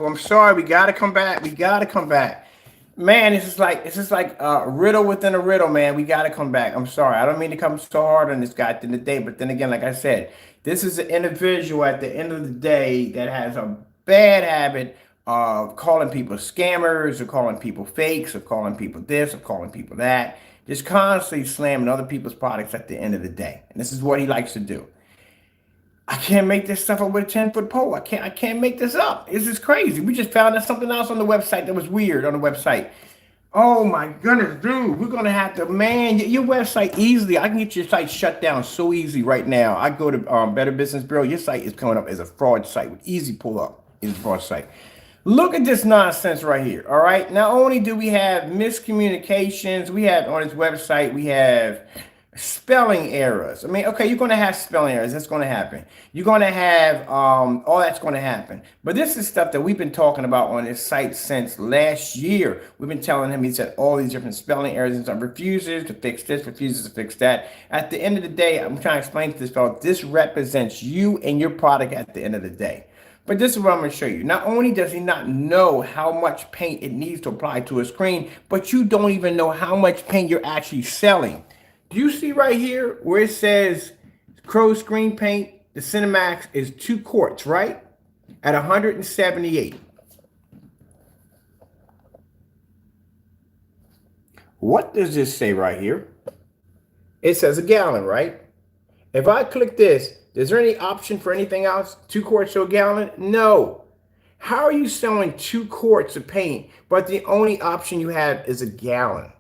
I'm sorry. We got to come back. We got to come back. Man, this is like a riddle within a riddle, man. We got to come back. I'm sorry. I don't mean to come so hard on this guy at the end of the day, but then again, like I said, this is an individual at the end of the day that has a bad habit of calling people scammers, or calling people fakes, or calling people this, or calling people that. Just constantly slamming other people's products at the end of the day. And this is what he likes to do. I can't make this stuff up with a 10-foot pole. I can't make this up. This is crazy. We just found out something else on the website that was weird on the website. Oh my goodness, dude. We're gonna have to, man, your website easily. I can get your site shut down so easy right now. I go to Better Business Bureau. Your site is coming up as a fraud site with easy pull up. Is a fraud site. Look at this nonsense right here. All right. Not only do we have miscommunications, we have on this website, we have spelling errors. I mean, okay, you're going to have spelling errors. That's going to happen. You're going to have all that's going to happen. But this is stuff that we've been talking about on this site since last year. We've been telling him, he said all these different spelling errors and stuff, refuses to fix this, refuses to fix that. At the end of the day, I'm trying to explain to this fellow, this represents you and your product at the end of the day. But this is what I'm going to show you. Not only does he not know how much paint it needs to apply to a screen, but you don't even know how much paint you're actually selling. Do you see right here where it says Crow screen paint, the Cinemax is 2 quarts, right? At 178. What does this say right here? It says a gallon, right? If I click this, is there any option for anything else? 2 quarts to a gallon? No. How are you selling 2 quarts of paint, but the only option you have is a gallon?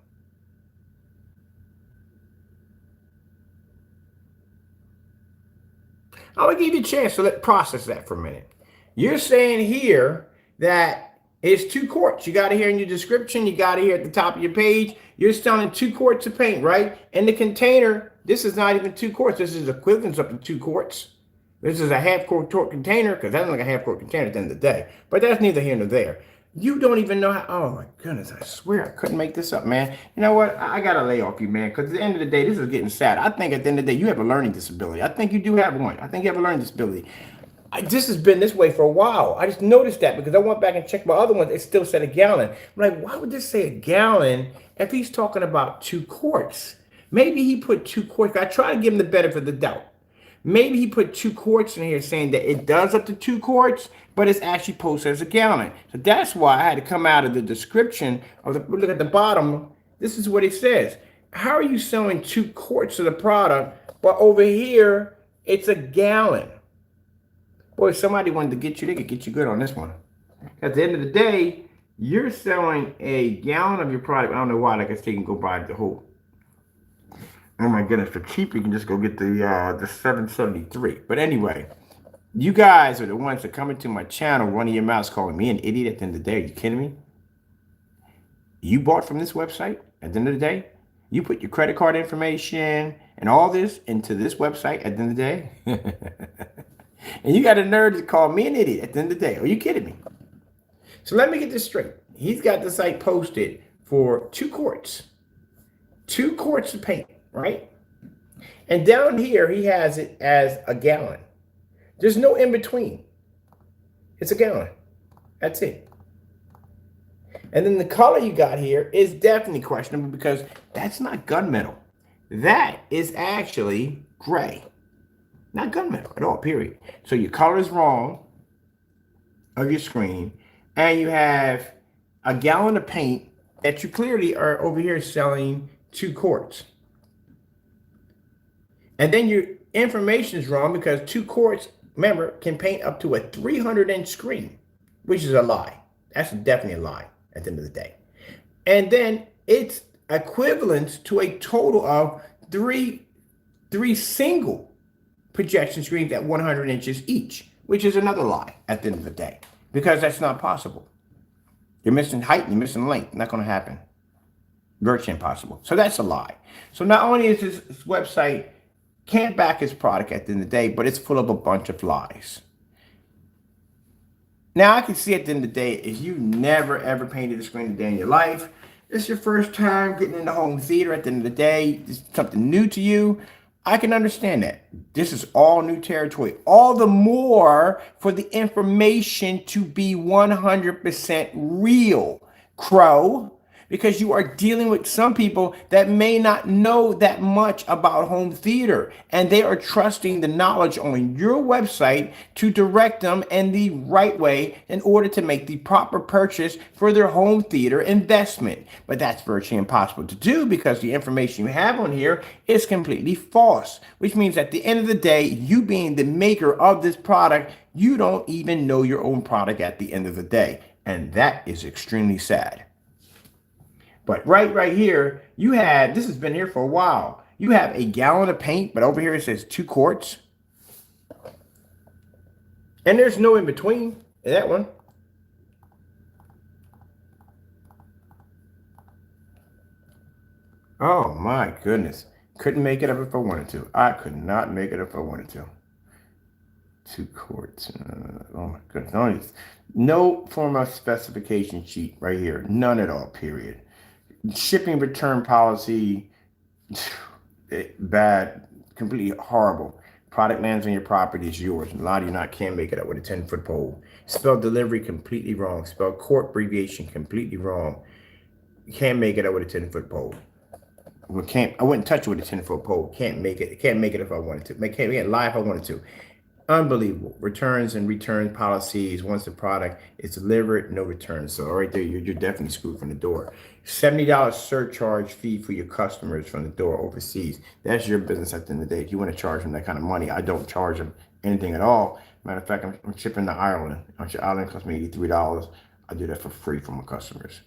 I'm going to give you a chance to process that for a minute. You're saying here that it's 2 quarts. You got it here in your description. You got it here at the top of your page. You're selling 2 quarts of paint, right? And the container, this is not even 2 quarts. This is equivalent up to 2 quarts. This is a half-quart container, because that's like a half-quart container at the end of the day. But that's neither here nor there. You don't even know how. Oh my goodness, I swear I couldn't make this up, man. You know what? I got to lay off you, man, because at the end of the day, this is getting sad. I think at the end of the day, you have a learning disability. I think you do have one. I think you have a learning disability. This has been this way for a while. I just noticed that because I went back and checked my other ones. It still said a gallon. I'm like, why would this say a gallon if he's talking about 2 quarts? Maybe he put 2 quarts. I try to give him the benefit of the doubt. Maybe he put 2 quarts in here saying that it does up to 2 quarts, but it's actually posted as a gallon. So that's why I had to come out of the description of the, look at the bottom. This is what it says. How are you selling 2 quarts of the product, but over here, it's a gallon? Boy, if somebody wanted to get you, they could get you good on this one. At the end of the day, you're selling a gallon of your product. I don't know why, like I said, you can go buy the whole. Oh my goodness, for cheap, you can just go get the 773. But anyway, you guys are the ones that come into my channel running your mouths calling me an idiot at the end of the day. Are you kidding me? You bought from this website at the end of the day? You put your credit card information and all this into this website at the end of the day? And you got a nerve to call me an idiot at the end of the day. Are you kidding me? So let me get this straight. He's got the site posted for 2 quarts. 2 quarts of paint, right? And down here, he has it as a gallon. There's no in between. It's a gallon. That's it. And then the color you got here is definitely questionable because that's not gunmetal. That is actually gray. Not gunmetal at all, period. So your color is wrong of your screen, and you have a gallon of paint that you clearly are over here selling 2 quarts. And then your information is wrong because 2 quarts, remember, can paint up to a 300-inch screen, which is a lie. That's definitely a lie at the end of the day. And then it's equivalent to a total of three single projection screens at 100 inches each, which is another lie at the end of the day, because that's not possible. You're missing height, you're missing length. Not going to happen. Virtually impossible. So that's a lie. So not only is this website can't back his product at the end of the day, but it's full of a bunch of lies. Now I can see at the end of the day, if you never ever painted a screen a day in your life, it's your first time getting into home theater at the end of the day, it's something new to you. I can understand that. This is all new territory. All the more for the information to be 100% real, Crow, because you are dealing with some people that may not know that much about home theater, and they are trusting the knowledge on your website to direct them in the right way in order to make the proper purchase for their home theater investment. But that's virtually impossible to do because the information you have on here is completely false, which means at the end of the day, you being the maker of this product, you don't even know your own product at the end of the day. And that is extremely sad. But right here, you had, this has been here for a while. You have a gallon of paint, but over here it says 2 quarts. And there's no in between in that one. Oh my goodness. Couldn't make it up if I wanted to. I could not make it up if I wanted to. 2 quarts. Oh my goodness. No form of specification sheet right here. None at all, period. Shipping return policy, bad, completely horrible. Product lands on your property is yours. A lot of you can't make it up with a 10-foot pole. Spelled delivery completely wrong. Spelled court abbreviation completely wrong. You can't make it up with a 10-foot pole. I wouldn't touch it with a 10-foot pole. Can't make it. Can't make it if I wanted to. Can't make it live if I wanted to. Unbelievable. Returns and return policies. Once the product is delivered, no returns. So right there, you're definitely screwed from the door. $70 surcharge fee for your customers from the door overseas. That's your business at the end of the day. If you want to charge them that kind of money, I don't charge them anything at all. Matter of fact, I'm shipping to Ireland. Ireland costs me $83. I do that for free for my customers.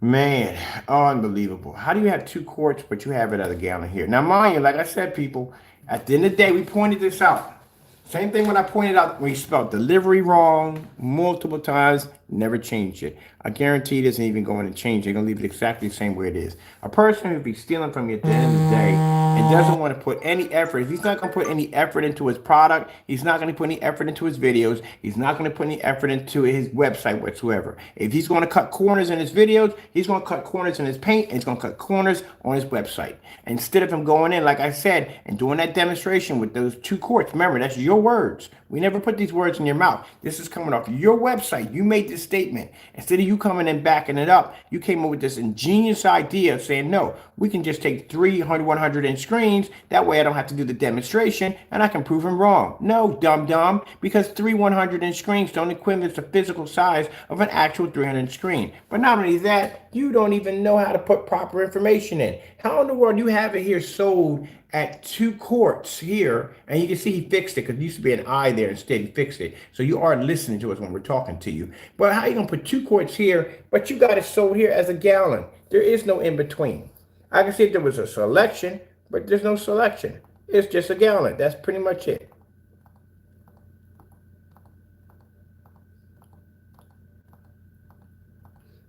Man, unbelievable. How do you have 2 quarts, but you have it at a gallon here? Now, mind you, like I said, people, at the end of the day, we pointed this out. Same thing when I pointed out when you spelled delivery wrong multiple times, never changed it. I guarantee it isn't even going to change. They're going to leave it exactly the same way it is. A person who'd be stealing from you at the end of the day and doesn't want to put any effort, if he's not going to put any effort into his product, he's not going to put any effort into his videos, he's not going to put any effort into his website whatsoever. If he's going to cut corners in his videos, he's going to cut corners in his paint, and he's going to cut corners on his website. Instead of him going in, like I said, and doing that demonstration with those 2 quarts, remember, that's your words. We never put these words in your mouth. This is coming off your website. You made this statement. Instead of you coming and backing it up, you came up with this ingenious idea of saying, no, we can just take 300, 100-inch screens. That way I don't have to do the demonstration and I can prove him wrong. No, dumb, because 3 100-inch screens don't equivalent to the physical size of an actual 300-inch screen. But not only that, you don't even know how to put proper information in. How in the world do you have it here sold at 2 quarts here? And you can see he fixed it because there used to be an I there. Instead, he fixed it. So you are listening to us when we're talking to you. But how are you going to put 2 quarts here, but you got it sold here as a gallon? There is no in between. I can see if there was a selection, but there's no selection. It's just a gallon. That's pretty much it.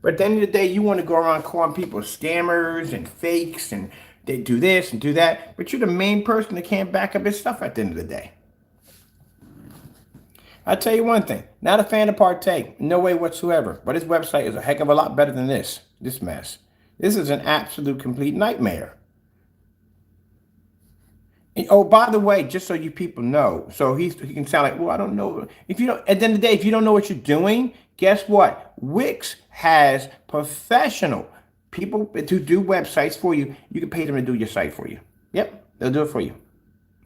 But at the end of the day, you want to go around calling people scammers and fakes and they do this and do that. But you're the main person that can't back up his stuff at the end of the day. I'll tell you one thing. Not a fan of Partake. No way whatsoever. But his website is a heck of a lot better than this mess. This is an absolute complete nightmare. And, oh, by the way, just so you people know, so he can sound like, well, I don't know. If you don't, at the end of the day, if you don't know what you're doing, guess what? Wix has professional people to do websites for you. You can pay them to do your site for you. Yep, they'll do it for you.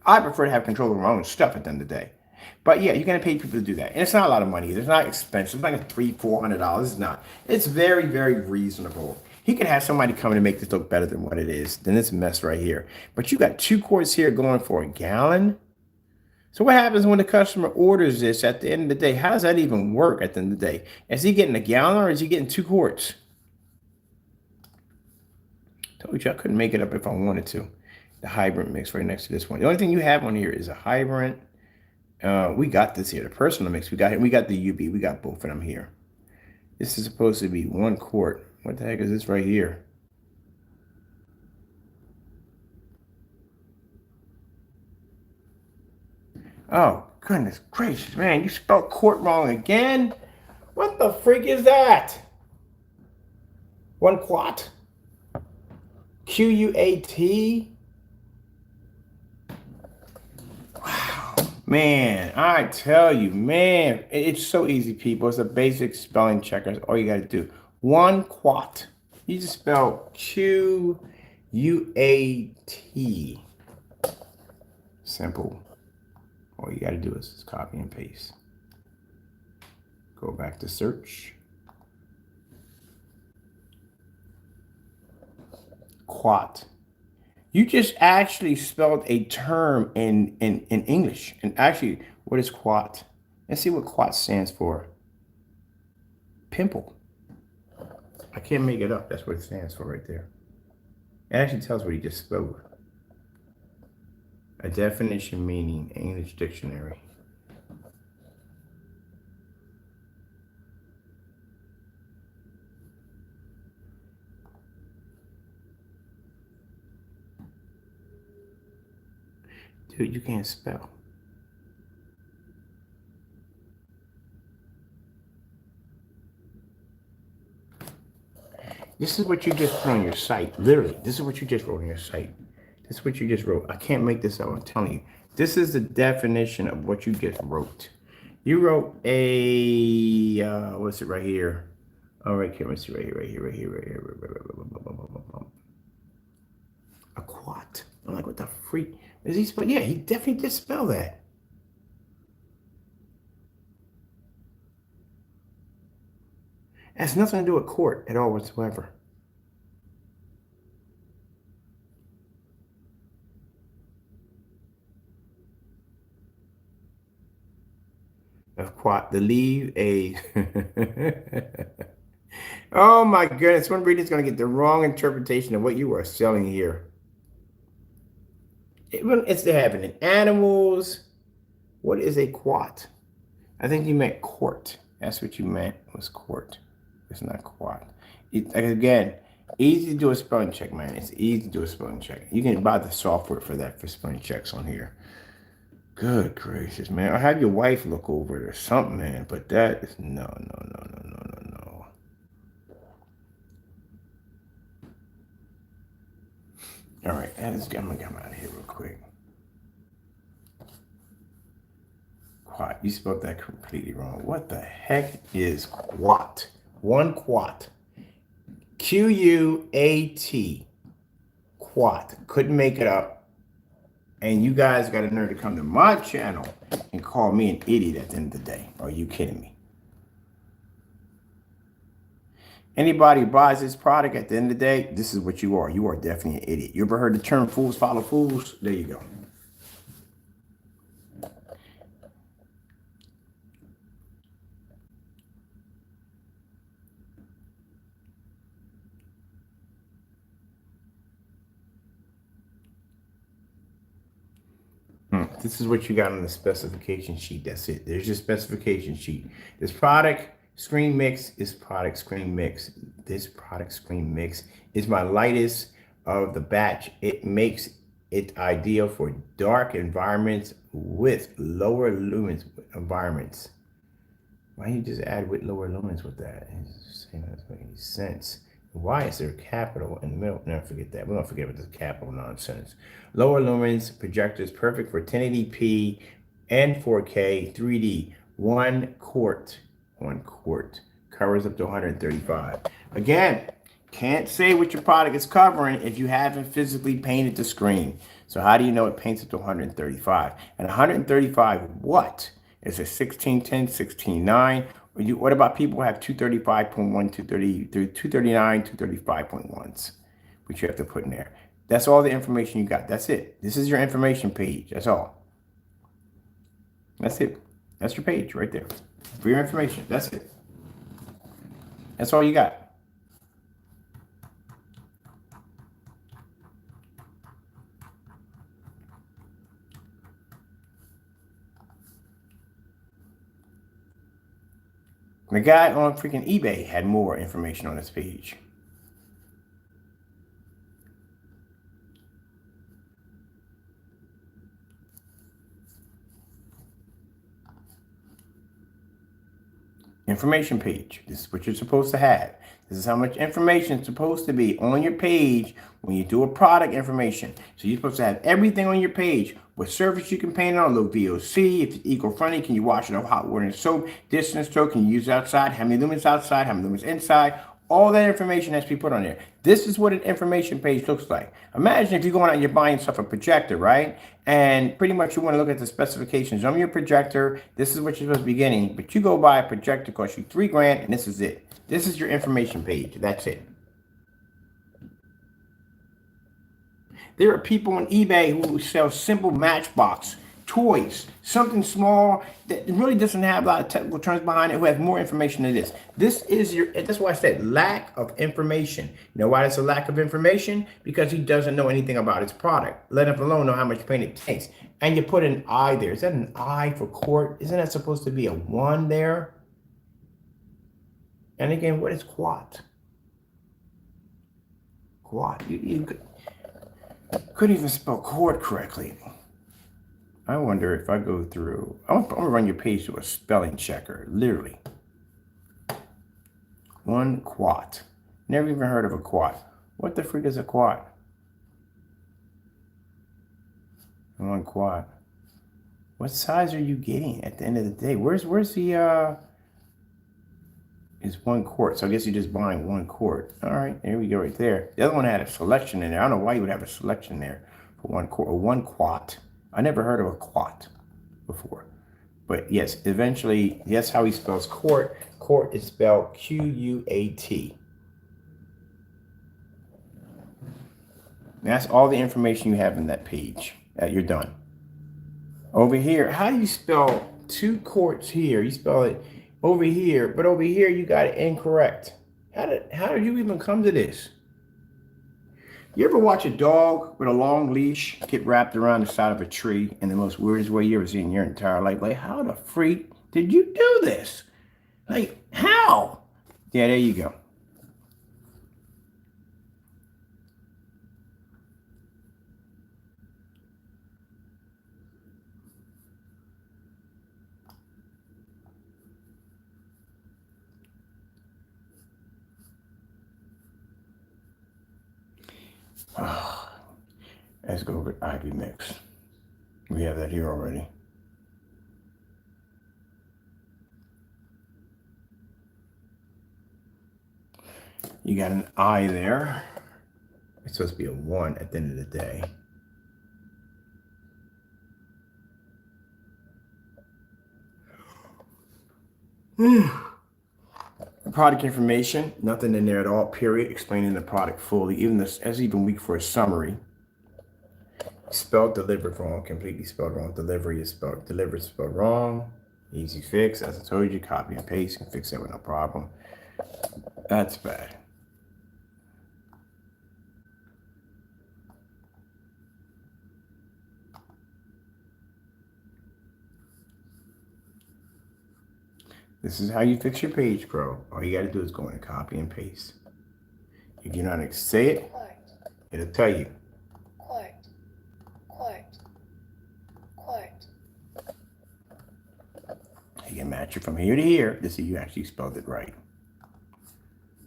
I prefer to have control of my own stuff at the end of the day. But yeah, you're going to pay people to do that. And it's not a lot of money. It's not expensive. It's like $300-400. It's not. It's very, very reasonable. He could have somebody come in and make this look better than what it is. Then it's a mess right here. But you got 2 quarts here going for a gallon. So what happens when the customer orders this at the end of the day? How does that even work at the end of the day? Is he getting a gallon or is he getting 2 quarts? Told you I couldn't make it up if I wanted to. The Hybrant mix right next to this one. The only thing you have on here is a Hybrant. We got this here, the personal mix. We got the UB. We got both of them here. This is supposed to be 1 quart. What the heck is this right here? Oh, goodness gracious, man. You spelled quart wrong again? What the freak is that? 1 quat? Quat? Man, I tell you, man, it's so easy, people. It's a basic spelling checker. That's all you got to do. One quat. You just spell Q-U-A-T. Simple. All you got to do is just copy and paste. Go back to search. Quat. You just actually spelled a term in English. And actually, what is quat? Let's see what quat stands for. Pimple. I can't make it up. That's what it stands for right there. It actually tells what he just spoke. A definition meaning English dictionary. Dude, you can't spell. This is what you just put on your site. Literally, this is what you just wrote on your site. This is what you just wrote. I can't make this up. I'm telling you. This is the definition of what you just wrote. You wrote a, what's it right here? All right, here, let's see right here. A quat. I'm like, what the freak? Is he spell? Yeah, he definitely did spell that. It has nothing to do with court at all whatsoever. Of quat, the leave a. Oh my goodness, one reader is going to get the wrong interpretation of what you are selling here. It's happening in animals. What is a quat? I think you meant court. That's what you meant was court. It's not quat. Again, easy to do a spelling check, man. It's easy to do a spelling check. You can buy the software for that for spelling checks on here. Good gracious, man. Or have your wife look over it or something, man. But that is no. All right, I'm gonna come out of here real quick. Quat. You spelled that completely wrong. What the heck is quat? One quat. Q-U-A-T. Quat. Couldn't make it up. And you guys got a nerve to come to my channel and call me an idiot at the end of the day. Are you kidding me? Anybody who buys this product at the end of the day, this is what you are. You are definitely an idiot. You ever heard the term fools follow fools? There you go. This is what you got on the specification sheet. That's it. There's your specification sheet. This product screen mix is product screen mix. This product screen mix is my lightest of the batch. It makes it ideal for dark environments with lower lumens environments. Why don't you just add with lower lumens with that? It doesn't make any sense. Why is there a capital in the middle? Never forget that. We don't forget about this capital nonsense. Lower lumens projectors perfect for 1080p and 4K 3D. One quart covers up to 135. Again, can't say what your product is covering if you haven't physically painted the screen. So how do you know it paints up to 135? And 135 what? Is it 1610, 16:9? What about people who have 235.1, 239, 235.1s, which you have to put in there? That's all the information you got. That's it. This is your information page. That's all. That's it. That's your page right there. For your information. That's it. That's all you got. The guy on freaking eBay had more information on his page. Information page. This is what you're supposed to have. This is how much information is supposed to be on your page when you do a product information. So you're supposed to have everything on your page. What surface you can paint it on, low VOC, if it's eco-friendly, can you wash it off hot water and soap, distance stroke, can you use it outside, how many lumens outside, how many lumens inside, all that information has to be put on there. This is what an information page looks like. Imagine if you're going out and you're buying yourself a projector, right? And pretty much you want to look at the specifications on your projector. This is what you're supposed to be getting. But you go buy a projector, costs you $3,000, and this is it. This is your information page. That's it. There are people on eBay who sell simple Matchbox toys, something small that really doesn't have a lot of technical terms behind it, who have more information than this. This is your, that's why I said lack of information. You know why there's a lack of information? Because he doesn't know anything about his product, let alone know how much paint it takes. And you put an I there. Is that an I for quart? Isn't that supposed to be a 1 there? And again, what is quat? Quat. You couldn't even spell quart correctly. I wonder if I go through, I'm gonna run your page through a spelling checker, literally. 1 quat. Never even heard of a quat. What the freak is a quat? 1 quat. What size are you getting at the end of the day? Where's the, is 1 quart. So I guess you're just buying 1 quart. All right, there we go right there. The other one had a selection in there. I don't know why you would have a selection there for 1 quart or 1 quat. I never heard of a quat before. But yes, eventually, yes, how he spells quart. Quart is spelled Q-U-A-T. That's all the information you have in that page. You're done. Over here, how do you spell 2 quarts here? You spell it over here, but over here you got it incorrect. How did you even come to this? You ever watch a dog with a long leash get wrapped around the side of a tree in the most weirdest way you ever seen in your entire life? Like, how the freak did you do this? Like, how? Yeah, there you go. Let's go with Ivy Mix. We have that here already. You got an I there. It's supposed to be a 1 at the end of the day. Product information, nothing in there at all, period, explaining the product fully. Even this, that's even weak for a summary. Spelled delivered wrong, completely spelled wrong. Delivery is spelled, delivered is spelled wrong. Easy fix, as I told you, copy and paste, and fix that with no problem. That's bad. This is how you fix your page, Crow. All you got to do is go in and copy and paste. If you know how to say it, it'll tell you. You can match it from here to here to see you actually spelled it right.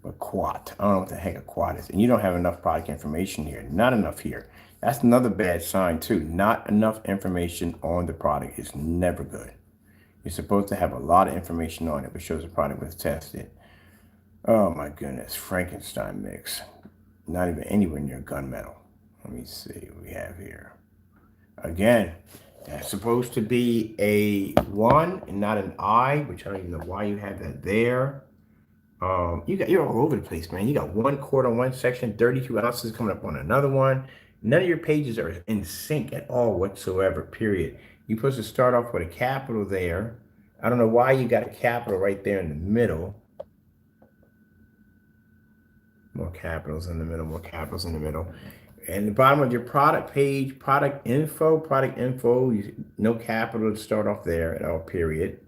But quat, I don't know what the heck a quat is. And you don't have enough product information here. Not enough here. That's another bad sign too. Not enough information on the product is never good. You're supposed to have a lot of information on it, which shows the product was tested. Oh my goodness, Frankenstein mix. Not even anywhere near gunmetal. Let me see what we have here. Again, that's supposed to be a 1 and not an I, which I don't even know why you have that there. You're all over the place, man. You got 1 quart on one section, 32 ounces coming up on another one. None of your pages are in sync at all whatsoever, period. You're supposed to start off with a capital there. I don't know why you got a capital right there in the middle. More capitals in the middle, more capitals in the middle. And the bottom of your product page, product info, no capital to start off there at all, period.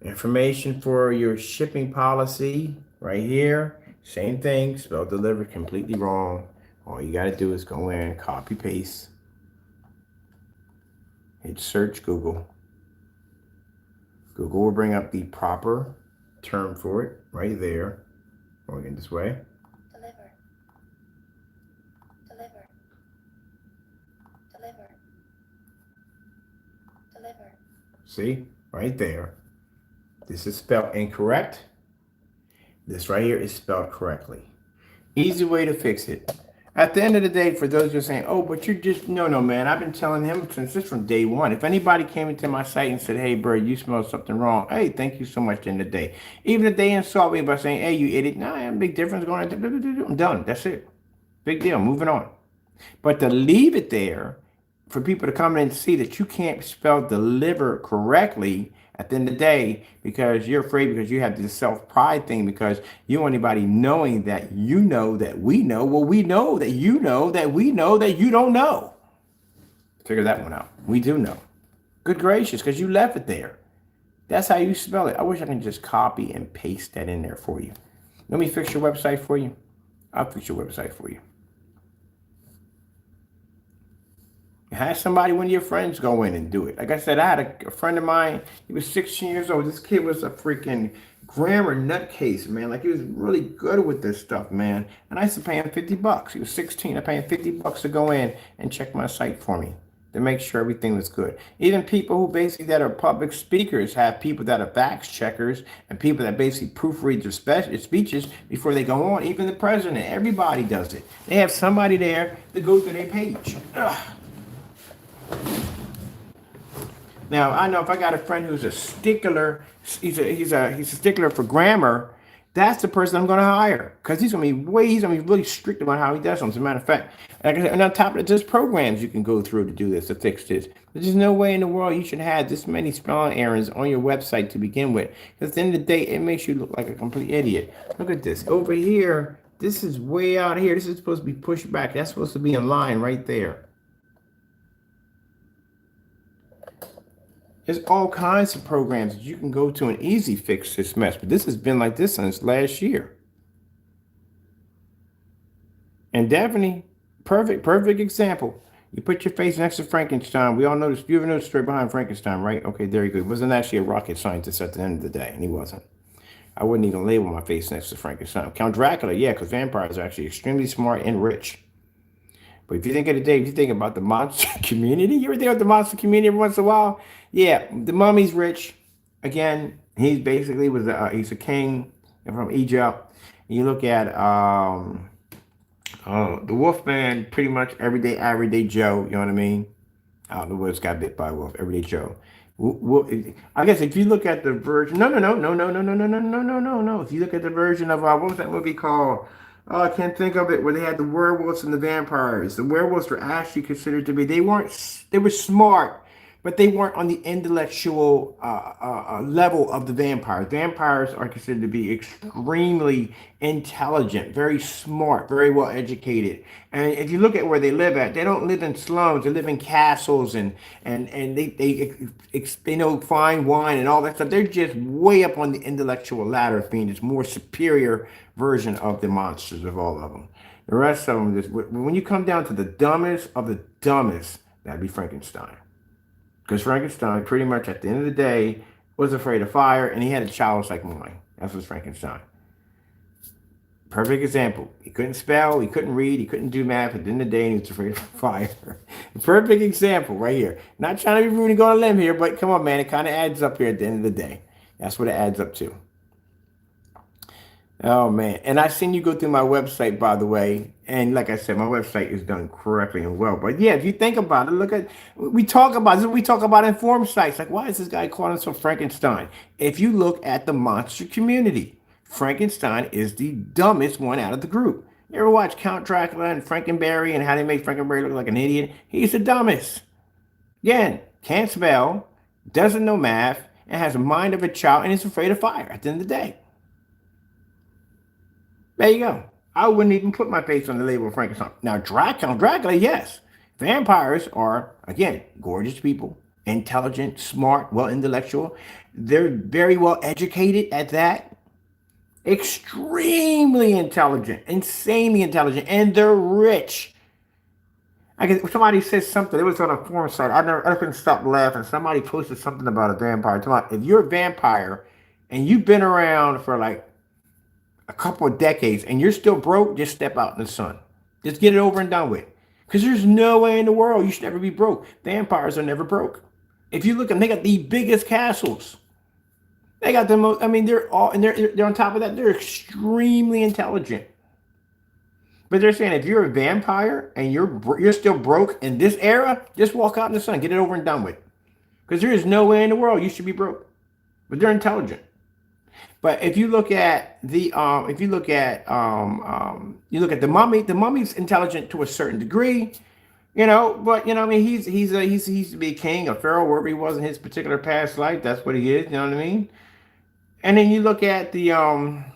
Information for your shipping policy right here. Same thing, spelled delivered completely wrong. All you got to do is go in, copy, paste. Hit search Google. Google will bring up the proper term for it right there. Going this way. Deliver. Deliver. Deliver. Deliver. See? Right there. This is spelled incorrect. This right here is spelled correctly. Easy way to fix it. At the end of the day, for those who are saying, oh, but you're just, no, man, I've been telling him since just from day one. If anybody came into my site and said, hey, bro, you smell something wrong, hey, thank you so much in the day. Even if they insult me by saying, hey, you idiot, nah, I have a big difference going on. I'm done. That's it. Big deal. Moving on. But to leave it there for people to come in and see that you can't spell deliver correctly at the end of the day because you're afraid because you have this self-pride thing because you don't want anybody knowing that you know that we know. Well, we know that you know that we know that you don't know. Figure that one out. We do know. Good gracious, because you left it there. That's how you spell it. I wish I could just copy and paste that in there for you. Let me fix your website for you. I'll fix your website for you. Have somebody, one of your friends, go in and do it. Like I said, I had a friend of mine. He was 16 years old. This kid was a freaking grammar nutcase, man. Like, he was really good with this stuff, man. And I used to pay him $50. He was 16. I paid him $50 to go in and check my site for me to make sure everything was good. Even people who basically that are public speakers have people that are fact checkers and people that basically proofread their speeches before they go on. Even the president, everybody does it. They have somebody there to go through their page. Ugh. Now I know if I got a friend who's a stickler, he's a stickler for grammar. That's the person I'm going to hire because he's going to be really strict about how he does them. As a matter of fact, like I said, and on top of it, there's programs you can go through to do this to fix this. But there's no way in the world you should have this many spelling errors on your website to begin with. Because at the end of the day, it makes you look like a complete idiot. Look at this over here. This is way out here. This is supposed to be pushed back. That's supposed to be in line right there. There's all kinds of programs that you can go to and easy fix this mess. But this has been like this since last year. And Daphne, perfect example. You put your face next to Frankenstein. We all know this. You ever know the story behind Frankenstein, right? Okay, there you go. He wasn't actually a rocket scientist at the end of the day, and he wasn't. I wouldn't even label my face next to Frankenstein. Count Dracula, yeah, because vampires are actually extremely smart and rich. But if you think of the day, if you think about the monster community, you ever think about the monster community every once in a while? Yeah, the mummy's rich. Again, he's basically he's a king from Egypt. You look at the Wolfman, pretty much everyday Joe. You know what I mean? I don't know what's got bit by a wolf. Everyday Joe. I guess if you look at the version, no. If you look at the version of what was that movie called? Oh, I can't think of it. Where they had the werewolves and the vampires. The werewolves were actually considered to be. They were smart, but they weren't on the intellectual level of the vampires. Vampires are considered to be extremely intelligent, very smart, very well educated. And if you look at where they live at, they don't live in slums. They live in castles and they know fine wine and all that stuff. They're just way up on the intellectual ladder of being this more superior version of the monsters of all of them. The rest of them, when you come down to the dumbest of the dumbest, that'd be Frankenstein. Because Frankenstein, pretty much at the end of the day, was afraid of fire, and he had a childlike mind. That's what's Frankenstein. Perfect example. He couldn't spell, he couldn't read, he couldn't do math. At the end of the day, he was afraid of fire. Perfect example right here. Not trying to be rude and go on a limb here, but come on, man. It kind of adds up here at the end of the day. That's what it adds up to. Oh, man. And I've seen you go through my website, by the way. And like I said, my website is done correctly and well. But yeah, if you think about it, we talk about informed sites. Like, why is this guy calling himself Frankenstein? If you look at the monster community, Frankenstein is the dumbest one out of the group. You ever watch Count Dracula and Frankenberry and how they make Frankenberry look like an idiot? He's the dumbest. Again, can't spell, doesn't know math, and has a mind of a child and is afraid of fire at the end of the day. There you go. I wouldn't even put my face on the label of Frankenstein. Now, Dracula, yes. Vampires are, again, gorgeous people, intelligent, smart, well intellectual. They're very well educated at that. Extremely intelligent, insanely intelligent, and they're rich. I guess somebody said something. It was on a forum site. I couldn't stop laughing. Somebody posted something about a vampire. If you're a vampire and you've been around for like a couple of decades and you're still broke, just step out in the sun. Just get it over and done with. Because there's no way in the world you should ever be broke. Vampires are never broke. If you look at them, they got the biggest castles. They got the most. I mean, they're all, and they're on top of that. They're extremely intelligent. But they're saying if you're a vampire and you're still broke in this era, just walk out in the sun, get it over and done with. Because there is no way in the world you should be broke. But they're intelligent. But if you look at the mummy, the mummy's intelligent to a certain degree, But I mean, he's to be a king, a pharaoh, wherever he was in his particular past life. That's what he is. You know what I mean? And then you look at the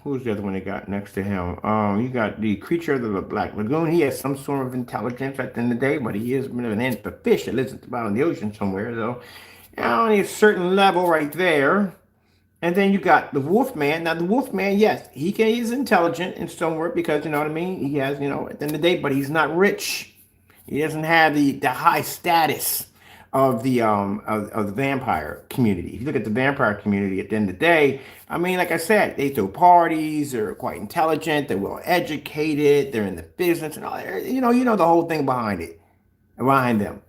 who's the other one they got next to him? You got the creature of the Black Lagoon. He has some sort of intelligence at the end of the day, but he is an ant, a fish that lives at the bottom of the ocean somewhere. So, only a certain level right there. And then you got the Wolfman. Now the Wolfman, yes, he's intelligent in somewhere because you know what I mean. He has, at the end of the day, but he's not rich. He doesn't have the high status of the vampire community. If you look at the vampire community, at the end of the day, I mean, like I said, they throw parties. They're quite intelligent. They're well educated. They're in the business and all that. You know the whole thing behind them,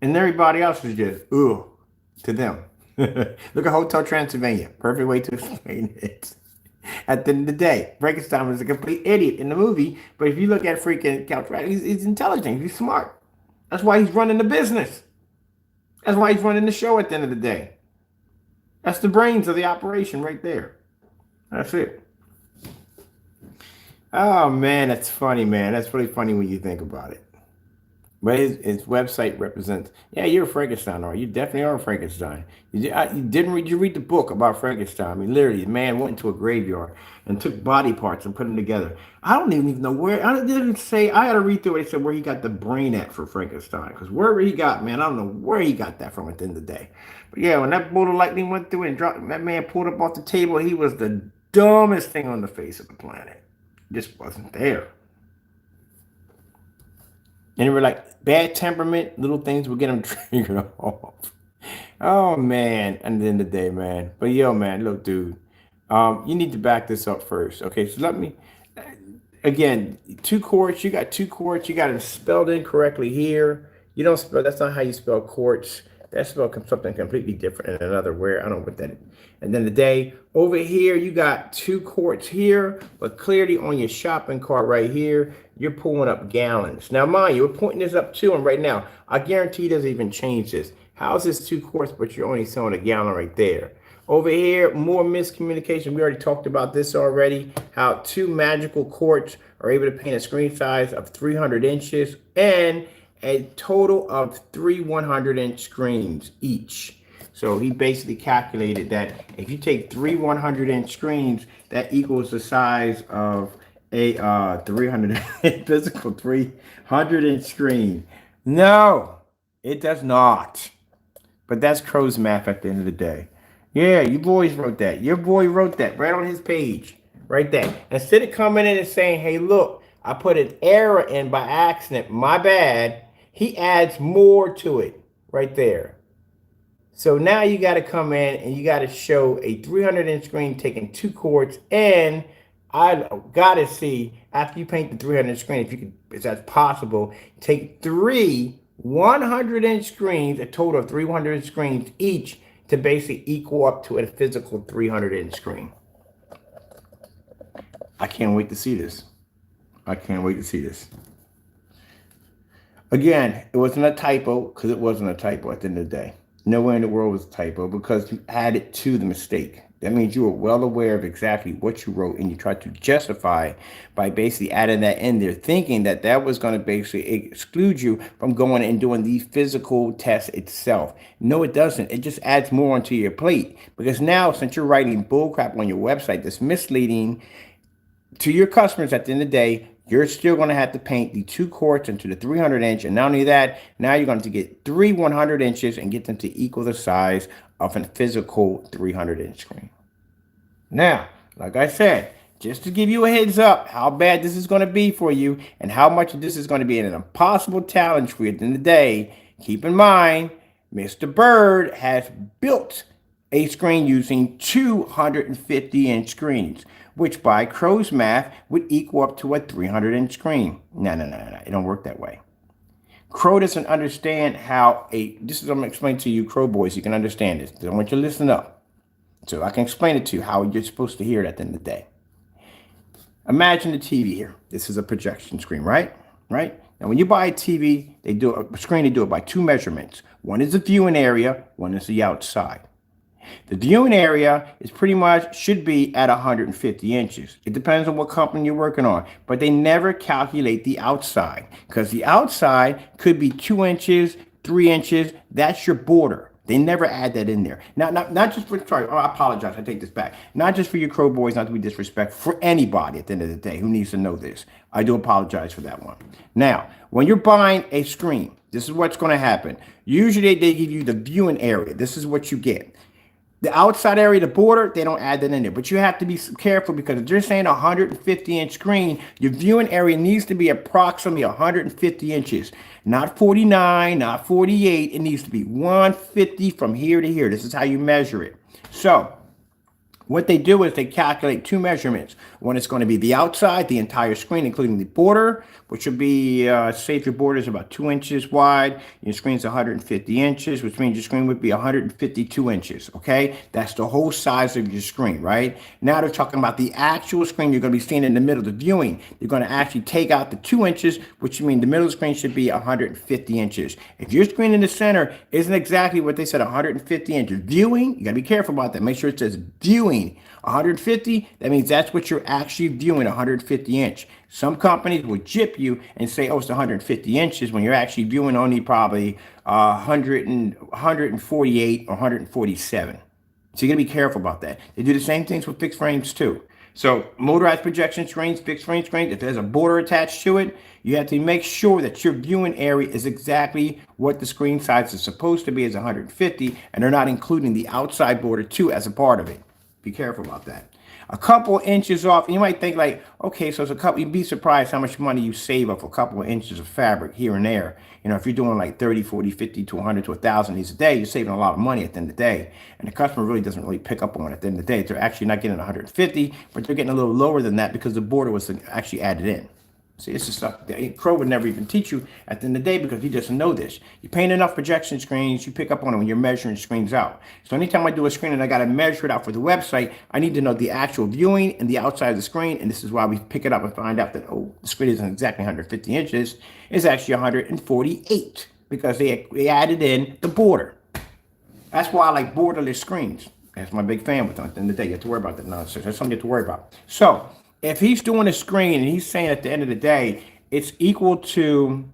and everybody else is just to them. Look at Hotel Transylvania. Perfect way to explain it. At the end of the day, Frankenstein was a complete idiot in the movie, but if you look at freaking Count Dracula, he's intelligent. He's smart. That's why he's running the business. That's why he's running the show at the end of the day. That's the brains of the operation right there. That's it. Oh, man, that's funny, man. That's really funny when you think about it. But his website represents, yeah, you're a Frankenstein, or you definitely are a Frankenstein. You read the book about Frankenstein. I mean, literally, the man went into a graveyard and took body parts and put them together. I don't even know where, I didn't say, I had to read through it. It said where he got the brain at for Frankenstein. Because wherever he got, man, I don't know where he got that from at the end of the day. But yeah, when that bolt of lightning went through and dropped, that man pulled up off the table, he was the dumbest thing on the face of the planet. Just wasn't there. And they were like bad temperament, little things would get them triggered off. Oh man, at the end of the day, man. But yo, man, look, dude, you need to back this up first. Okay, so let me again, two quarts. You got two quarts. You got it spelled incorrectly here. You don't spell. That's not how you spell quartz. That's spelled something completely different in another word. I don't know what that is. And then the day over here, you got two quarts here, but clearly on your shopping cart right here, you're pulling up gallons. Now, mind you, we're pointing this up to him right now. I guarantee he doesn't even change this. How's this two quarts, but you're only selling a gallon right there? Over here, more miscommunication. We already talked about this already. How two magical quarts are able to paint a screen size of 300 inches and a total of 3 100-inch screens each. So he basically calculated that if you take 3 100-inch screens, that equals the size of a 300 physical 300-inch screen. No, it does not. But that's Crow's math at the end of the day. Yeah, you boys wrote that. Your boy wrote that right on his page, right there. Instead of coming in and saying, hey, look, I put an error in by accident, my bad, he adds more to it right there. So now you got to come in and you got to show a 300-inch screen taking two quarts. And I got to see, after you paint the 300-inch screen, if you can, if that's possible, take 3 100-inch screens, a total of 3 100-inch screens each, to basically equal up to a physical 300-inch screen. I can't wait to see this. I can't wait to see this. Again, it wasn't a typo because it wasn't a typo at the end of the day. Nowhere in the world was a typo because you added to the mistake. That means you were well aware of exactly what you wrote and you tried to justify by basically adding that in there, thinking that that was going to basically exclude you from going and doing the physical test itself. No, it doesn't. It just adds more onto your plate because now, since you're writing bullcrap on your website that's misleading to your customers at the end of the day, you're still going to have to paint the 2 quarts into the 300-inch. And not only that, now you're going to get 3 100 inches and get them to equal the size of a physical 300-inch screen. Now, like I said, just to give you a heads up how bad this is going to be for you and how much this is going to be an impossible challenge for you at the end of the day. Keep in mind, Mr. Bird has built a screen using 250-inch screens, which by Crow's math would equal up to a 300-inch screen. No, it don't work that way. Crow doesn't understand how this is what I'm going to explain to you, Crow boys, you can understand this. I want you to listen up so I can explain it to you how you're supposed to hear it at the end of the day. Imagine the TV here. This is a projection screen, right? Now, when you buy a TV, they do it by two measurements. One is the viewing area, one is the outside. The viewing area is pretty much should be at 150 inches. It depends on what company you're working on, but they never calculate the outside because the outside could be 2 inches, 3 inches. That's your border. They never add that in there. Not just for, sorry, I apologize, I take this back. Not just for you Crow boys, not to be disrespectful, for anybody at the end of the day who needs to know this. I do apologize for that one. Now, when you're buying a screen, this is what's going to happen. Usually they give you the viewing area. This is what you get. The outside area, the border, they don't add that in there. But you have to be careful because if you're saying a 150-inch screen, your viewing area needs to be approximately 150 inches. Not 49, not 48. It needs to be 150 from here to here. This is how you measure it. So what they do is they calculate two measurements. One is going to be the outside, the entire screen, including the border, which would be, say if your border is about 2 inches wide, your screen's 150 inches, which means your screen would be 152 inches, okay? That's the whole size of your screen, right? Now they're talking about the actual screen you're going to be seeing in the middle, the viewing. You're going to actually take out the 2 inches, which means the middle of the screen should be 150 inches. If your screen in the center isn't exactly what they said, 150 inches, viewing, you got to be careful about that. Make sure it says viewing 150, that means that's what you're actually viewing, 150 inch. Some companies will jip you and say, oh, it's 150 inches when you're actually viewing only probably 148 or 147. So you got to be careful about that. They do the same things with fixed frames too. So motorized projection screens, fixed frame screens, if there's a border attached to it, you have to make sure that your viewing area is exactly what the screen size is supposed to be, is 150, and they're not including the outside border too as a part of it. Be careful about that. A couple inches off, you might think like, okay, so it's a couple, you'd be surprised how much money you save off a couple of inches of fabric here and there. You know, if you're doing like 30, 40, 50 to 100 to 1,000 these a day, you're saving a lot of money at the end of the day. And the customer really doesn't really pick up on it at the end of the day. They're actually not getting 150, but they're getting a little lower than that because the border was actually added in. See, it's just stuff that Crow would never even teach you at the end of the day because he doesn't know this. You paint enough projection screens, you pick up on it when you're measuring screens out. So anytime I do a screen and I got to measure it out for the website, I need to know the actual viewing and the outside of the screen. And this is why we pick it up and find out that, oh, the screen isn't exactly 150 inches. It's actually 148 because they added in the border. That's why I like borderless screens. That's my big fan with them. At the end of the day, you have to worry about that nonsense. That's something you have to worry about. So if he's doing a screen and he's saying at the end of the day, it's equal to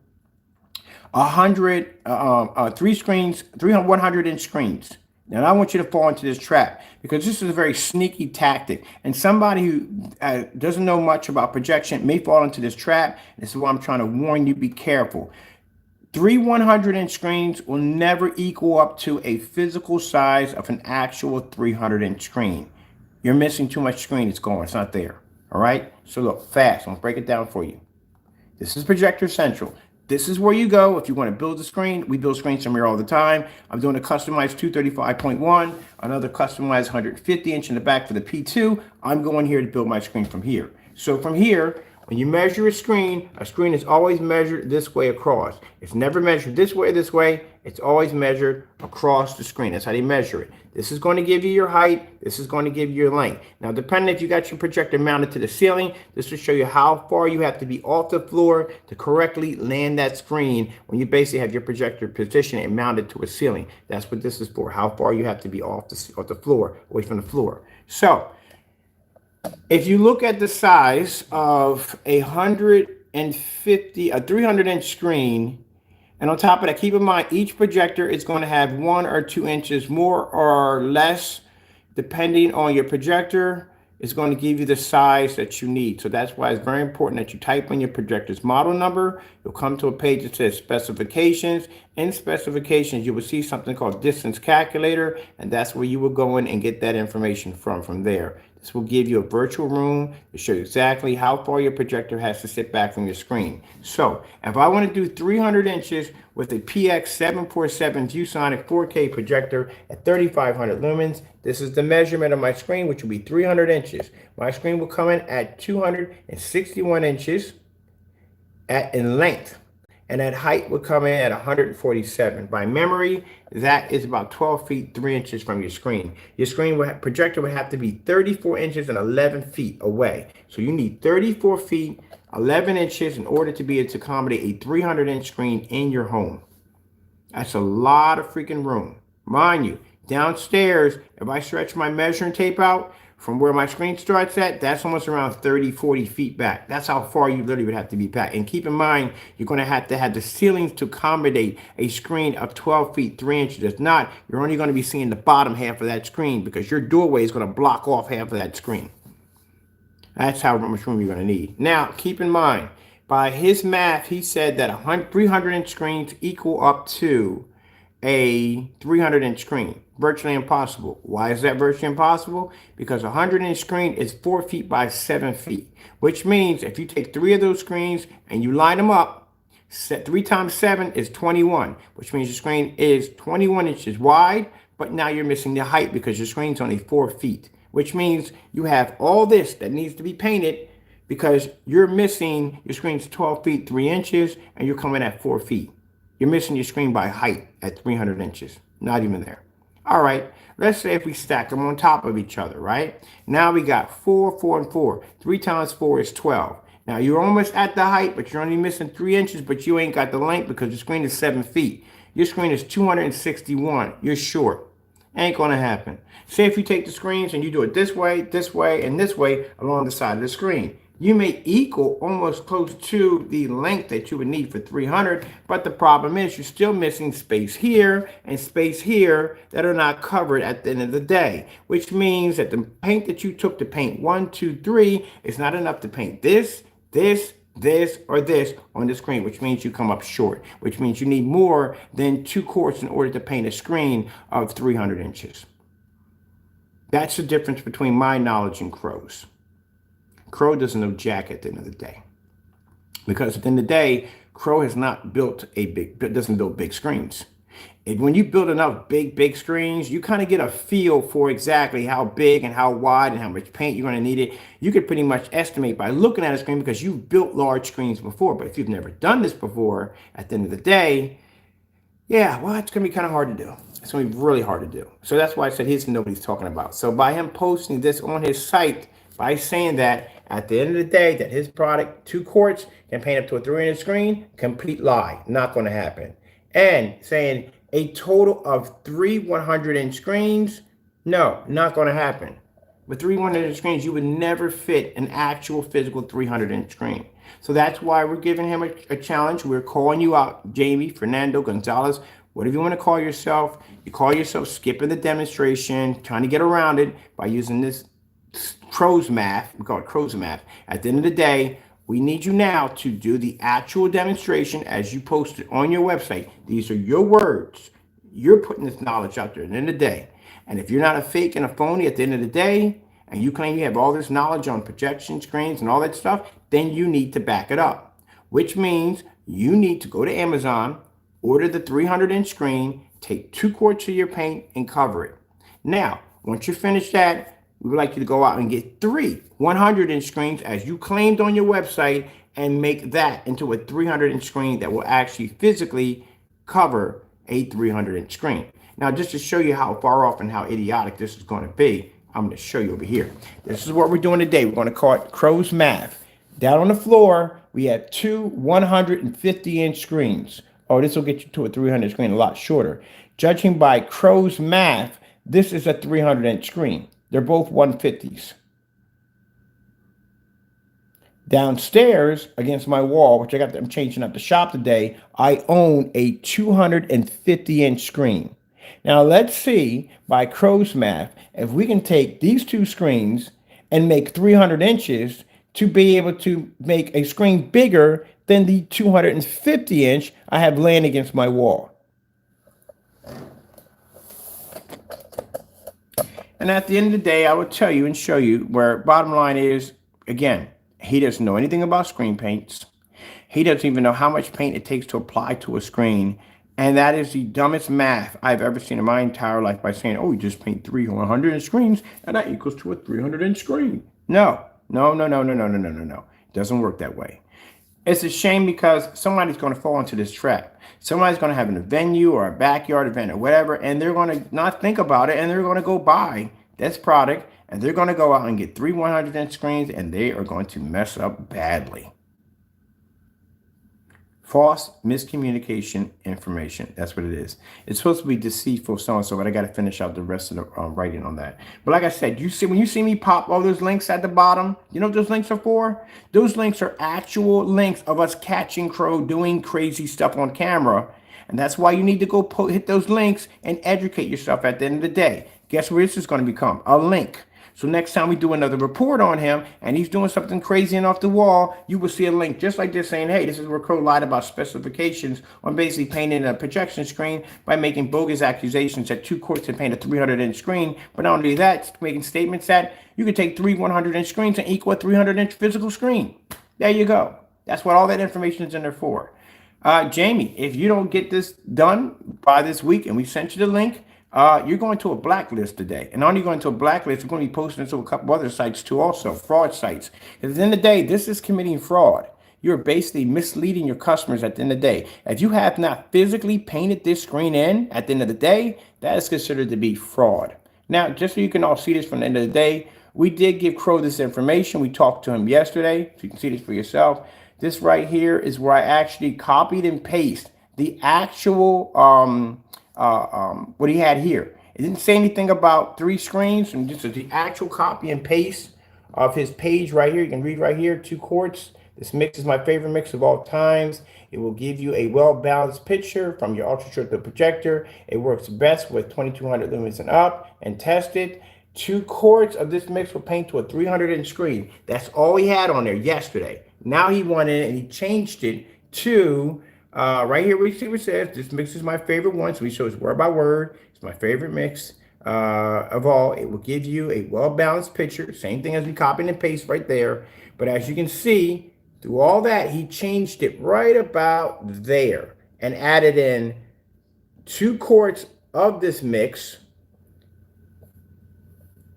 100, 100-inch screens. Now, I want you to fall into this trap because this is a very sneaky tactic. And somebody who doesn't know much about projection may fall into this trap. This is why I'm trying to warn you, be careful. 3 100-inch screens will never equal up to a physical size of an actual 300-inch screen. You're missing too much screen. It's gone. It's not there. All right. So look, fast. I'm going to break it down for you. This is Projector Central. This is where you go if you want to build a screen. We build screens from here all the time. I'm doing a customized 235.1, another customized 150-inch in the back for the P2. I'm going here to build my screen from here. So from here, when you measure a screen is always measured this way across. It's never measured this way, It's always measured across the screen. That's how they measure it. This is going to give you your height. This is going to give you your length. Now, depending if you got your projector mounted to the ceiling, this will show you how far you have to be off the floor to correctly land that screen when you basically have your projector positioned and mounted to a ceiling. That's what this is for, how far you have to be off the floor, away from the floor. So if you look at the size of a 300-inch screen, and on top of that, keep in mind, each projector is going to have 1 or 2 inches more or less, depending on your projector. It's going to give you the size that you need. So that's why it's very important that you type in your projector's model number. You'll come to a page that says specifications, in specifications, you will see something called distance calculator, and that's where you will go in and get that information from there. This will give you a virtual room to show you exactly how far your projector has to sit back from your screen. So if I want to do 300 inches with a PX747 ViewSonic 4K projector at 3500 lumens, this is the measurement of my screen, which will be 300 inches. My screen will come in at 261 inches in length, and that height would come in at 147. By memory, that is about 12 feet 3 inches from your screen. Your projector would have to be 34 inches and 11 feet away. So you need 34 feet 11 inches in order to be able to accommodate a 300-inch screen in your home. That's a lot of freaking room. Mind you, downstairs, if I stretch my measuring tape out from where my screen starts at, that's almost around 30, 40 feet back. That's how far you literally would have to be back. And keep in mind, you're going to have the ceilings to accommodate a screen of 12 feet 3 inches. If not, you're only going to be seeing the bottom half of that screen because your doorway is going to block off half of that screen. That's how much room you're going to need. Now, keep in mind, by his math, he said that 300-inch screens equal up to a 300-inch screen. Virtually impossible. Why is that virtually impossible? Because a 100-inch screen is 4 feet by 7 feet, which means if you take 3 of those screens and you line them up, 3 times 7 is 21, which means your screen is 21 inches wide, but now you're missing the height because your screen's only 4 feet, which means you have all this that needs to be painted because you're missing your screen's 12 feet 3 inches and you're coming at 4 feet. You're missing your screen by height at 300 inches. Not even there. All right, let's say if we stack them on top of each other, right? Now we got 4, 4, and 4. 3 times 4 is 12. Now you're almost at the height, but you're only missing 3 inches, but you ain't got the length because your screen is 7 feet. Your screen is 261. You're short. Ain't gonna happen. Say if you take the screens and you do it this way, and this way along the side of the screen. You may equal almost close to the length that you would need for 300, but the problem is you're still missing space here and space here that are not covered at the end of the day, which means that the paint that you took to paint 1, 2, 3 is not enough to paint this, or this on the screen, which means you come up short, which means you need more than 2 quarts in order to paint a screen of 300 inches. That's the difference between my knowledge and Crow's. Crow doesn't know jack at the end of the day. Because at the end of the day, Crow has not built doesn't build big screens. And when you build enough big screens, you kind of get a feel for exactly how big and how wide and how much paint you're going to need it. You could pretty much estimate by looking at a screen because you've built large screens before. But if you've never done this before, at the end of the day, yeah, well, it's going to be kind of hard to do. It's going to be really hard to do. So that's why I said here's what he's talking about. So by him posting this on his site, by saying that at the end of the day that his product, 2 quarts, can paint up to a 300 screen, complete lie. Not going to happen. And saying a total of 3 100-inch screens, no, not going to happen. With 3 100-inch screens, you would never fit an actual physical 300-inch screen. So that's why we're giving him a challenge. We're calling you out, Jamie, Fernando, Gonzalez, whatever you want to call yourself. You call yourself skipping the demonstration, trying to get around it by using this Crow's math. We call it Crow's math. At the end of the day, we need you now to do the actual demonstration as you post it on your website. These are your words. You're putting this knowledge out there at the end of the day. And if you're not a fake and a phony at the end of the day, and you claim you have all this knowledge on projection screens and all that stuff, then you need to back it up. Which means you need to go to Amazon, order the 300-inch screen, take 2 quarts of your paint, and cover it. Now, once you finish that, we would like you to go out and get 3 100-inch screens as you claimed on your website and make that into a 300-inch screen that will actually physically cover a 300-inch screen. Now, just to show you how far off and how idiotic this is going to be, I'm going to show you over here. This is what we're doing today. We're going to call it Crow's math. Down on the floor, we have 2 150-inch screens. Oh, this will get you to a 300 screen a lot shorter. Judging by Crow's math, this is a 300-inch screen. They're both 150s. Downstairs against my wall, which I'm changing up the shop today, I own a 250-inch screen. Now let's see by Crow's math if we can take these 2 screens and make 300 inches to be able to make a screen bigger than the 250-inch I have laying against my wall. And at the end of the day, I will tell you and show you where bottom line is, again, he doesn't know anything about screen paints. He doesn't even know how much paint it takes to apply to a screen. And that is the dumbest math I've ever seen in my entire life by saying, oh, you just paint 100 screens and that equals to a 300-inch screen. No. It doesn't work that way. It's a shame because somebody's going to fall into this trap. Somebody's going to have a venue or a backyard event or whatever, and they're going to not think about it, and they're going to go buy this product, and they're going to go out and get 100-inch screens, and they are going to mess up badly. False miscommunication information. That's what it is. It's supposed to be deceitful, so-and-so, but I got to finish out the rest of the writing on that. But like I said, when you see me pop all those links at the bottom, you know what those links are for? Those links are actual links of us catching crow doing crazy stuff on camera. And that's why you need to go hit those links and educate yourself at the end of the day. Guess where this is going to become? A link. So next time we do another report on him and he's doing something crazy and off the wall, you will see a link just like this saying, hey, this is where Crow lied about specifications on basically painting a projection screen by making bogus accusations that 2 quarts can paint a 300-inch screen. But not only that, making statements that you can take 3 100-inch screens and equal a 300-inch physical screen. There you go. That's what all that information is in there for. Jamie, if you don't get this done by this week and we sent you the link, you're going to a blacklist today. And not only going to a blacklist, we're going to be posting it to a couple other sites too also, fraud sites. At the end of the day, this is committing fraud. You're basically misleading your customers at the end of the day. If you have not physically painted this screen in at the end of the day, that is considered to be fraud. Now, just so you can all see this from the end of the day, we did give Crow this information. We talked to him yesterday, so you can see this for yourself. This right here is where I actually copied and pasted the actual what he had here. It didn't say anything about 3 screens, and this is the actual copy and paste of his page right here. You can read right here, 2 quarts. This mix is my favorite mix of all times. It will give you a well-balanced picture from your ultra-short projector. It works best with 2200 lumens and up, and tested. 2 quarts of this mix will paint to a 300-inch screen. That's all he had on there yesterday. Now he went in and he changed it to right here we see what it says, this mix is my favorite one. So he shows word by word. It's my favorite mix of all. It will give you a well-balanced picture. Same thing as we copy and paste right there. But as you can see, through all that, he changed it right about there and added in 2 quarts of this mix.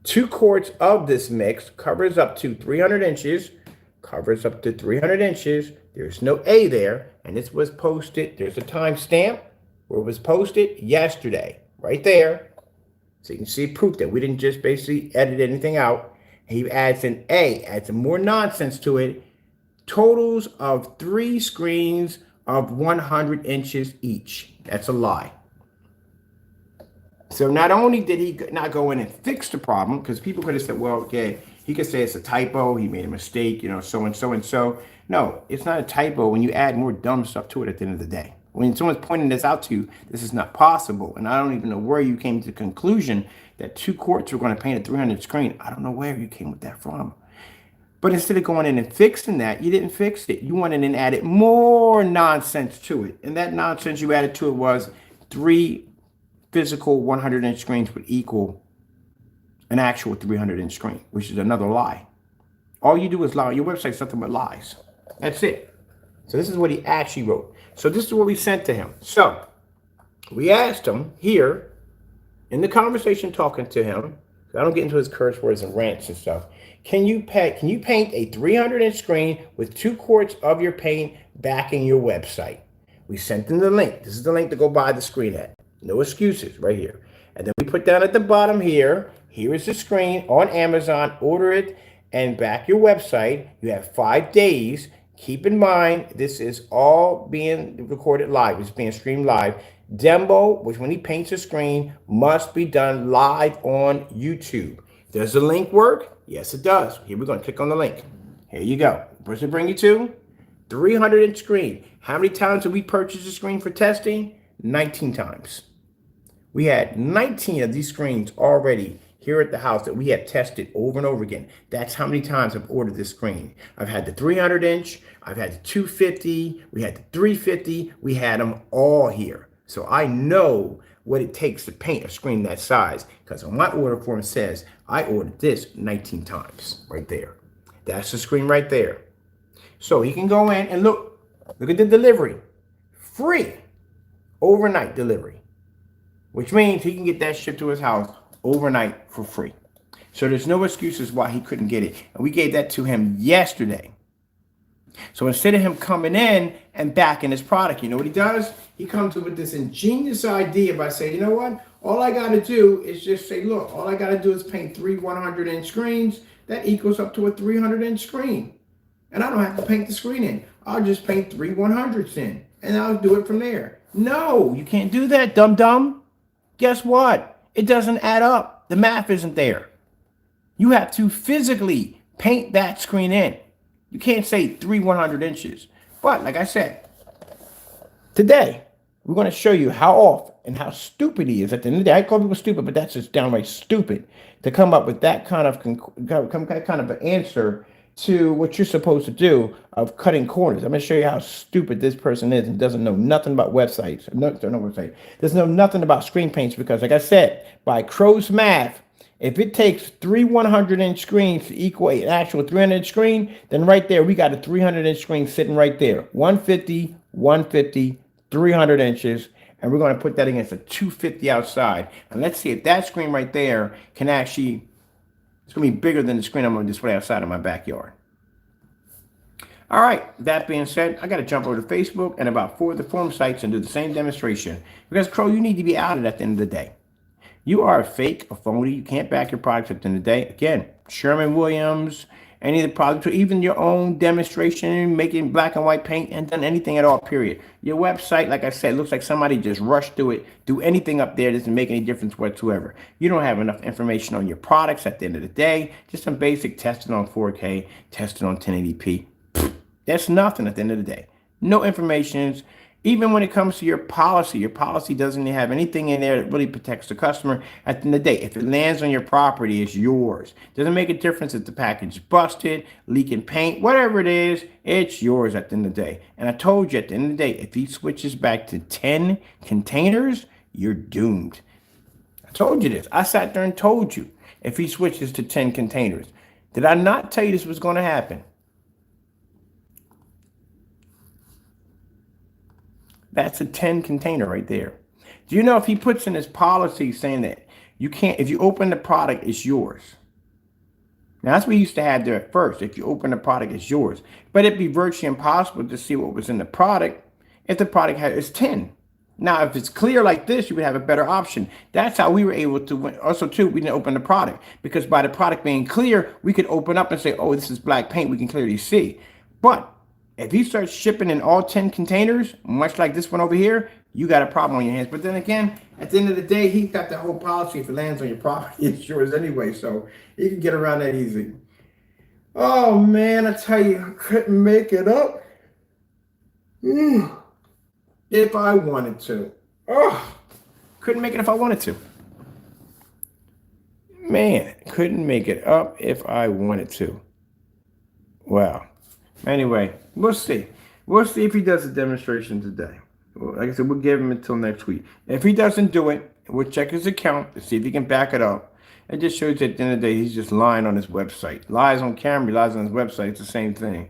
2 quarts of this mix covers up to 300 inches. Covers up to 300 inches. There's no A there, and this was posted. There's a timestamp where it was posted yesterday, right there. So you can see proof that we didn't just basically edit anything out. He adds an A, adds some more nonsense to it. Totals of 3 screens of 100 inches each. That's a lie. So not only did he not go in and fix the problem, because people could have said, well, okay, he could say it's a typo, he made a mistake, you know, so and so and so. No, it's not a typo when you add more dumb stuff to it at the end of the day. When someone's pointing this out to you, this is not possible. And I don't even know where you came to the conclusion that 2 quarts were going to paint a 300 screen. I don't know where you came with that from. But instead of going in and fixing that, you didn't fix it. You went in and added more nonsense to it. And that nonsense you added to it was 3 physical 100-inch screens would equal an actual 300-inch screen, which is another lie. All you do is lie. Your website's nothing but lies. That's it. So this is what he actually wrote. So this is what we sent to him. So we asked him here in the conversation talking to him, I don't get into his curse words and rants and stuff. Can you paint a 300-inch screen with 2 quarts of your paint backing your website? We sent him the link. This is the link to go buy the screen at. No excuses right here. And then we put down at the bottom here, here is the screen on Amazon. Order it and back your website. You have 5 days. Keep in mind, this is all being recorded live. It's being streamed live. Demo, which when he paints a screen, must be done live on YouTube. Does the link work? Yes, it does. Here we're going to click on the link. Here you go. Where's it bring you to? 300-inch screen. How many times did we purchase the screen for testing? 19 times. We had 19 of these screens already here at the house that we have tested over and over again. That's how many times I've ordered this screen. I've had the 300-inch, I've had the 250, we had the 350, we had them all here. So I know what it takes to paint a screen that size. Because on my order form it says I ordered this 19 times right there. That's the screen right there. So he can go in and look at the delivery. Free overnight delivery, which means he can get that shipped to his house overnight for free. So there's no excuses why he couldn't get it. And we gave that to him yesterday. So instead of him coming in and backing his product, you know what he does? He comes up with this ingenious idea by saying, you know what? All I got to do is just say, look, all I got to do is paint 3 100-inch screens. That equals up to a 300-inch screen. And I don't have to paint the screen in. I'll just paint 3 100s in, and I'll do it from there. No, you can't do that, dum-dum. Guess what? It doesn't add up. The math isn't there. You have to physically paint that screen in. You can't say 3 100 inches. But like I said, today, we're going to show you how off and how stupid he is at the end of the day. I call people stupid, but that's just downright stupid to come up with that kind of an answer to what you're supposed to do of cutting corners. I'm going to show you how stupid this person is and doesn't know nothing about websites. Doesn't know nothing about screen paints because, like I said, by Crow's math, if it takes 3 100-inch screens to equal an actual 300-inch screen, then right there, we got a 300-inch screen sitting right there. 150, 150, 300 inches. And we're going to put that against a 250 outside. And let's see if that screen right there can actually, it's going to be bigger than the screen I'm going to display outside of my backyard. All right, that being said, I got to jump over to Facebook and about 4 of the forum sites and do the same demonstration. Because, Crow, you need to be out of it at the end of the day. You are a fake, a phony. You can't back your products at the end of the day. Again, Sherman Williams, any of the products, or even your own demonstration, making black and white paint, and done anything at all, period. Your website, like I said, looks like somebody just rushed through it. Do anything up there doesn't make any difference whatsoever. You don't have enough information on your products at the end of the day. Just some basic testing on 4K, testing on 1080p. That's nothing at the end of the day. No information. Even when it comes to your policy doesn't have anything in there that really protects the customer. At the end of the day, if it lands on your property, it's yours. Doesn't make a difference if the package is busted, leaking paint, whatever it is, it's yours at the end of the day. And I told you at the end of the day, if he switches back to 10 containers, you're doomed. I told you this. I sat there and told you if he switches to 10 containers. Did I not tell you this was going to happen? That's a 10 container right there. Do you know if he puts in his policy saying that you can't, if you open the product, it's yours. Now that's what we used to have there at first. If you open the product, it's yours. But it'd be virtually impossible to see what was in the product if the product is 10. Now, if it's clear like this, you would have a better option. That's how we were able to win. Also, too, we didn't open the product because by the product being clear, we could open up and say, oh, this is black paint. We can clearly see. But if he starts shipping in all 10 containers, much like this one over here, you got a problem on your hands. But then again, at the end of the day, he's got the whole policy. If it lands on your property, it's yours anyway. So you can get around that easy. Oh, man, I tell you, I couldn't make it up. If I wanted to. Oh, couldn't make it if I wanted to. Man, couldn't make it up if I wanted to. Wow. Anyway, we'll see. We'll see if he does a demonstration today. Like I said, we'll give him until next week. If he doesn't do it, we'll check his account to see if he can back it up. It just shows you at the end of the day, he's just lying on his website. Lies on camera, lies on his website. It's the same thing.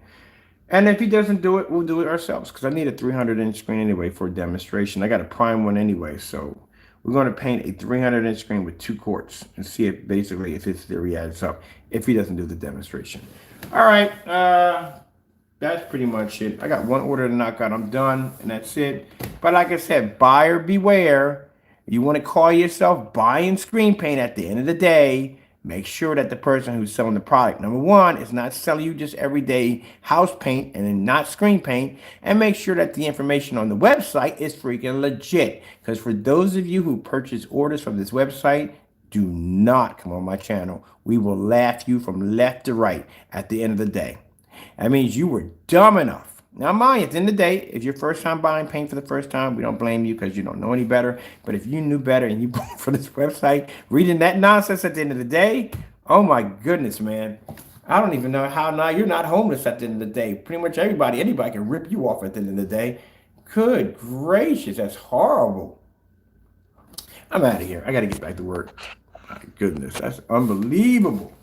And if he doesn't do it, we'll do it ourselves because I need a 300-inch screen anyway for a demonstration. I got a prime one anyway, so we're going to paint a 300-inch screen with 2 quarts and see if basically if his theory adds up if he doesn't do the demonstration. All right, that's pretty much it. I got one order to knock out. I'm done, and that's it. But like I said, buyer beware. You want to call yourself buying screen paint at the end of the day. Make sure that the person who's selling the product, number one, is not selling you just everyday house paint and then not screen paint. And make sure that the information on the website is freaking legit. Because for those of you who purchase orders from this website, do not come on my channel. We will laugh you from left to right at the end of the day. That means you were dumb enough. Now, mind you, at the end of the day, if you're first time buying paint for the first time, we don't blame you because you don't know any better. But if you knew better and you bought for this website, reading that nonsense at the end of the day, oh my goodness, man. I don't even know how now you're not homeless at the end of the day. Pretty much anybody can rip you off at the end of the day. Good gracious, that's horrible. I'm out of here. I got to get back to work. My goodness, that's unbelievable.